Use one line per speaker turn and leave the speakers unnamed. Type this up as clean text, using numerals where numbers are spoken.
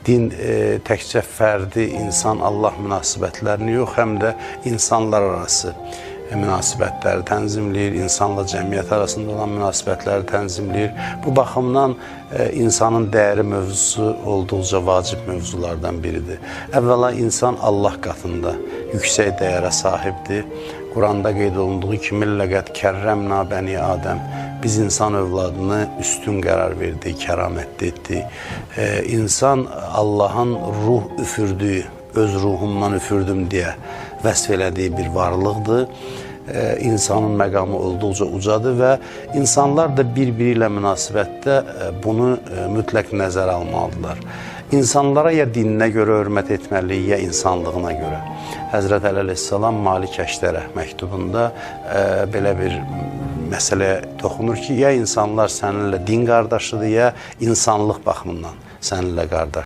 din təkcə fərdi insan-Allah münasibətlərini yox, həm də insanlar arası münasibətləri tənzimləyir, insanla cəmiyyət arasında olan münasibətləri tənzimləyir. Bu baxımdan insanın dəyəri mövzusu olduqca vacib mövzulardan biridir. Əvvəla insan Allah qatında yüksək dəyərə sahibdir. Quranda qeyd olunduğu kimi ləqəd kərrəmna bəni Adəm. Biz insan övladını üstün qərar verdik, kəramətli etdik. İnsan Allahın ruh üfürdüyü, öz ruhumdan üfürdüm deyə vəsf elədiyi bir varlıqdır. İnsanın məqamı olduqca ucadır və insanlar da bir-biri ilə münasibətdə bunu mütləq nəzərə almalıdırlar. İnsanlara ya dininə görə hörmət etməliyik, ya insanlığına görə. Həzrət Əli əleyhissalam Malik Əşdərə məktubunda belə bir məsələyə toxunur ki, ya insanlar səninlə din qardaşıdır, ya insanlıq baxımından səninlə qardaş.